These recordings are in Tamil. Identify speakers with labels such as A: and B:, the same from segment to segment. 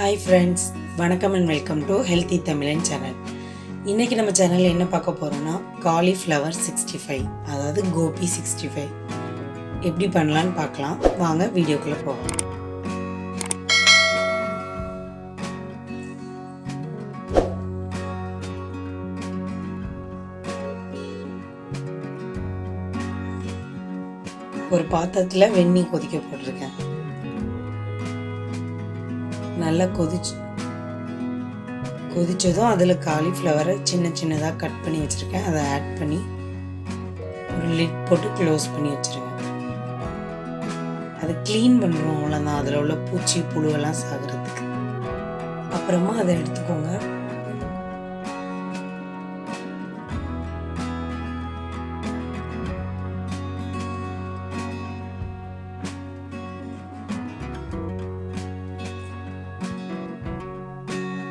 A: Hi friends, வணக்கம் and welcome to Healthy Tamizhan channel. இன்னைக்கு நம்ம சேனல்ல என்ன பார்க்க போறோம்னா cauliflower 65 அதாவது gobi 65 எப்படி பண்ணலாம்னு பார்க்கலாம். வாங்க வீடியோக்குள்ள போகலாம். ஒரு பாத்திரத்துல வெந்நீர் கொதிக்க போட்டுருக்கேன். நல்லா கொதிச்சதும் அதில் காலிஃப்ளவரை சின்ன சின்னதாக கட் பண்ணி வச்சுருக்கேன். அதை ஆட் பண்ணி ஒரு லிட் போட்டு க்ளோஸ் பண்ணி வச்சுருங்க. அதை க்ளீன் பண்ணுறோம், அவ்வளோதான். அதில் உள்ள பூச்சி புழுவெல்லாம் சாகிறதுக்கு. அப்புறமா அதை எடுத்துக்கோங்க.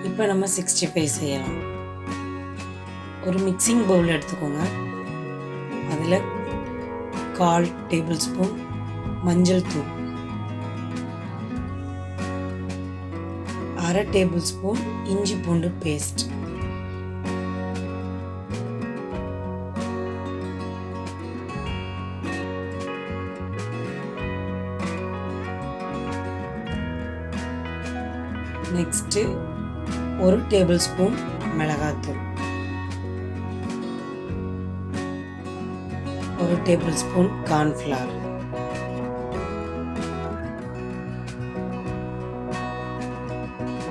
A: இப்போ நம்ம 65 செய்யலாம். ஒரு மிக்சிங் பவுல் எடுத்துக்கோங்க. அதில் 1/4 டேபிள் ஸ்பூன் மஞ்சள் தூள், 1/2 டேபிள் ஸ்பூன் இஞ்சி பூண்டு பேஸ்ட், நெக்ஸ்ட்டு 1 டேபிள் ஸ்பூன் மிளகாத்தூள், 1 tablespoon cornflour,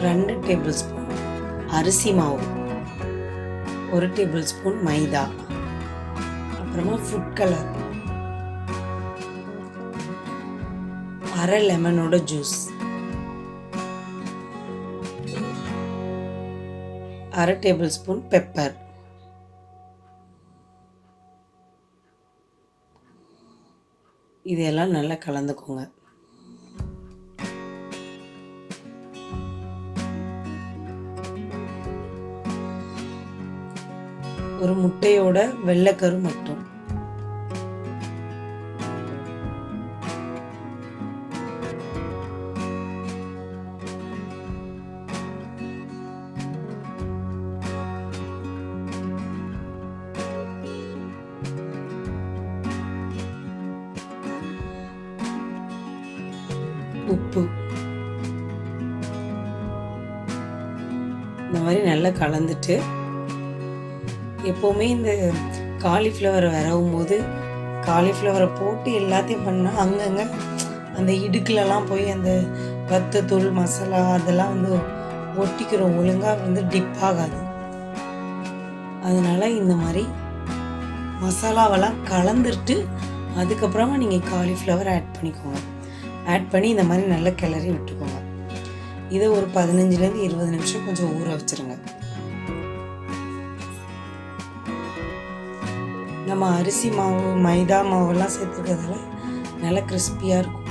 A: 2 tablespoon அரிசி மாவு, 1 டேபிள் ஸ்பூன் மைதா, அப்புறமா ஃபுட் கலர், 1/2 லெமனோட ஜூஸ், 1/2 டேபிள் ஸ்பூன் பெப்பர். இதெல்லாம் நல்லா கலந்துக்கோங்க. ஒரு முட்டையோட வெள்ளைக்கரு மட்டும். உப்பு. இந்த மாதிரி நல்லா கலந்துட்டு, எப்போவுமே இந்த காலிஃப்ளவர் வரவும் போது காலிஃப்ளவரை போட்டு எல்லாத்தையும் பண்ணால் அங்கங்கே அந்த இடுக்குலலாம் போய் அந்த வத்தத்தூள் மசாலா அதெல்லாம் வந்து ஒட்டிக்கிறோம், ஒழுங்காக வந்து டிப் ஆகாது. அதனால் இந்த மாதிரி மசாலாவெல்லாம் கலந்துட்டு அதுக்கப்புறமா நீங்கள் காலிஃப்ளவர் ஆட் பண்ணிக்கோங்க. ஆட் பண்ணி இந்த மாதிரி நல்லா கிளறி விட்டுக்கோங்க. இதை ஒரு 15லேருந்து 20 நிமிஷம் கொஞ்சம் ஊற வச்சுருங்க. நம்ம அரிசி மாவு மைதா மாவெல்லாம் சேர்த்துக்கிறதால நல்லா கிறிஸ்பியாக இருக்கும்.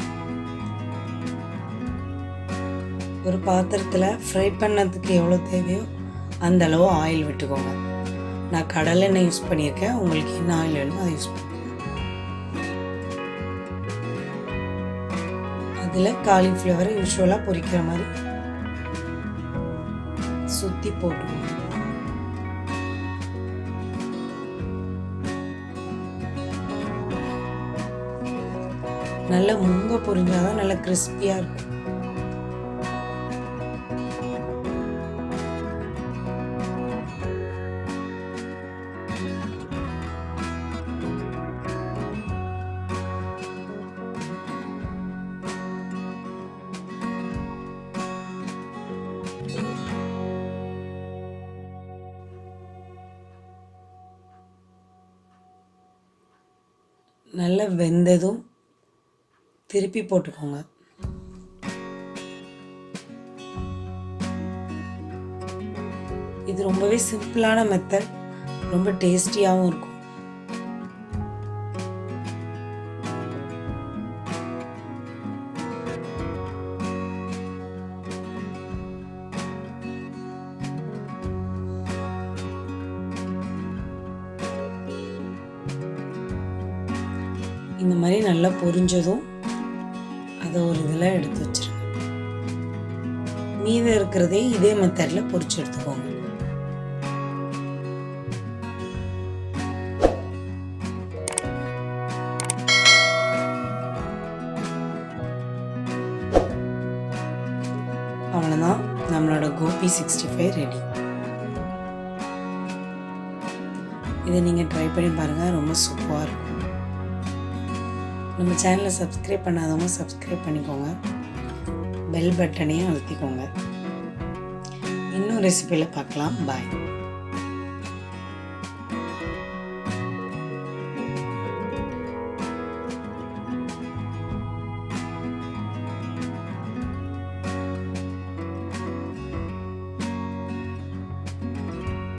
A: ஒரு பாத்திரத்தில் ஃப்ரை பண்ணதுக்கு எவ்வளோ தேவையோ அந்த அளவு ஆயில் விட்டுக்கோங்க. நான் கடலெண்ணெய் யூஸ் பண்ணியிருக்கேன். உங்களுக்கு என்ன ஆயில் வேணுமோ அதை யூஸ் பண்ணுங்க. அதில் காலிஃப்ளவரை யூஸ்வலாக பொரிக்கிற மாதிரி சுற்றி போட்டுக்கோங்க. நல்லா முங்க பொரிஞ்சாதான் நல்லா கிறிஸ்பியாக இருக்கும். நல்லா வெந்ததும் திருப்பி போட்டுக்கோங்க. இது ரொம்பவே சிம்பிளான மெத்தட், ரொம்ப டேஸ்டியாகவும் இருக்கும். இந்த மாதிரி நல்லா பொரிஞ்சதும் அதை ஒரு இதில் எடுத்து வச்சிருங்க. மீதம் இருக்கிறதே இதே மெத்தடில் பொரிச்சு எடுத்துக்கோங்க. அவ்வளோதான், நம்மளோட கோபி 65 ரெடி. இதை நீங்கள் ட்ரை பண்ணி பாருங்கள், ரொம்ப சூப்பராக இருக்கும். நம்ம சேனலை சப்ஸ்கிரைப் பண்ணாதவங்க சப்ஸ்கிரைப் பண்ணிக்கோங்க, பெல் பட்டனையும் அழுத்திக்கோங்க. இன்னும் ரெசிபியில் பார்க்கலாம். பாய்.